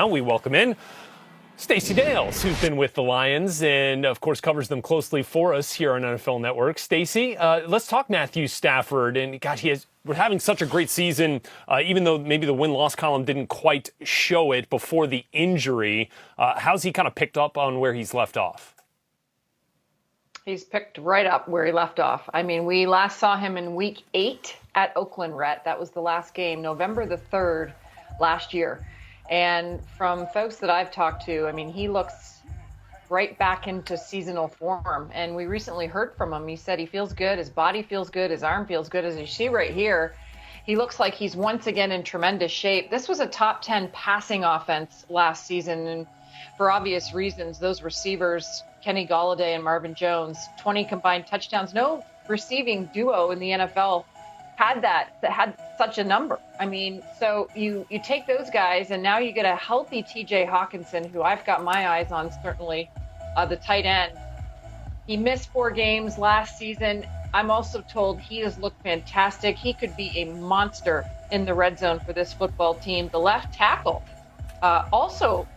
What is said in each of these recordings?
now we welcome in Stacey Dales, who's been with the Lions and, of course, covers them closely for us here on NFL Network. Stacey, let's talk Matthew Stafford. And, God, we're having such a great season, even though maybe the win-loss column didn't quite show it before the injury. How's he kind of picked up on where he's left off? He's picked right up where he left off. I mean, we last saw him in week 8 at Oakland, Rhett. That was the last game, November the 3rd last year. And from folks that I've talked to, I mean, he looks right back into seasonal form. And we recently heard from him. He said he feels good. His body feels good. His arm feels good. As you see right here, he looks like he's once again in tremendous shape. This was a top 10 passing offense last season. And for obvious reasons, those receivers, Kenny Golladay and Marvin Jones, 20 combined touchdowns. No receiving duo in the NFL had such a number. I mean, so you take those guys, and now you get a healthy TJ Hawkinson, who I've got my eyes on, certainly, the tight end. He missed 4 games last season. I'm also told he has looked fantastic. He could be a monster in the red zone for this football team. The left tackle also,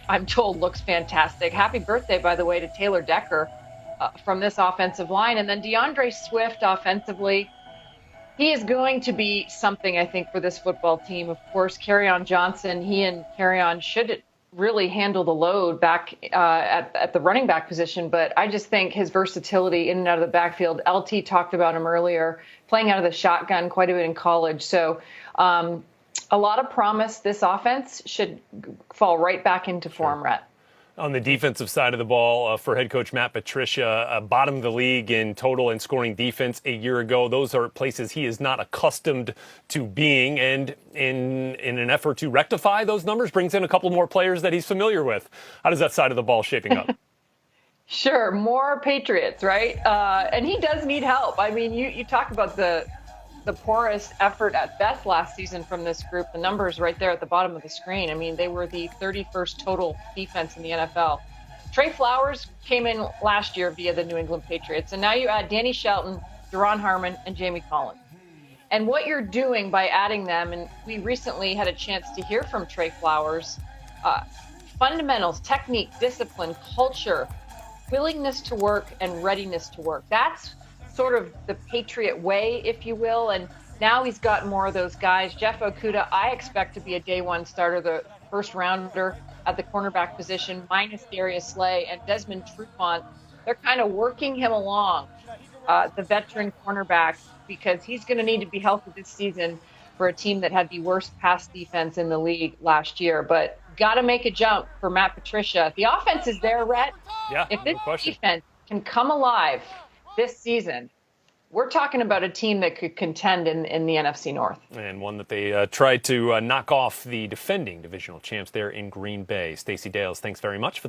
I'm told, looks fantastic. Happy birthday, by the way, to Taylor Decker from this offensive line. And then DeAndre Swift offensively. He is going to be something, I think, for this football team. Of course, Kerryon Johnson, he and Kerryon should really handle the load back at the running back position. But I just think his versatility in and out of the backfield, LT talked about him earlier, playing out of the shotgun quite a bit in college. So a lot of promise. This offense should fall right back into form, Rhett. On the defensive side of the ball, for head coach Matt Patricia, bottom of the league in total and scoring defense a year ago. Those are places he is not accustomed to being. And in an effort to rectify those numbers, brings in a couple more players that he's familiar with. How does that side of the ball shaping up? Sure, more Patriots, right? And he does need help. I mean, you talk about the poorest effort at best last season from this group. The numbers right there at the bottom of the screen. I mean, they were the 31st total defense in the NFL. Trey Flowers came in last year via the New England Patriots. And now you add Danny Shelton, Duron Harmon, and Jamie Collins. And what you're doing by adding them, and we recently had a chance to hear from Trey Flowers, fundamentals, technique, discipline, culture, willingness to work, and readiness to work. That's sort of the Patriot way, if you will. And now he's got more of those guys. Jeff Okudah, I expect to be a day one starter, the first rounder at the cornerback position, minus Darius Slay and Desmond Trufant. They're kind of working him along, the veteran cornerback, because he's going to need to be healthy this season for a team that had the worst pass defense in the league last year. But got to make a jump for Matt Patricia. The offense is there, Rhett. Yeah, if this defense can come alive this season, we're talking about a team that could contend in the NFC North. And one that they tried to knock off the defending divisional champs there in Green Bay. Stacey Dales, thanks very much for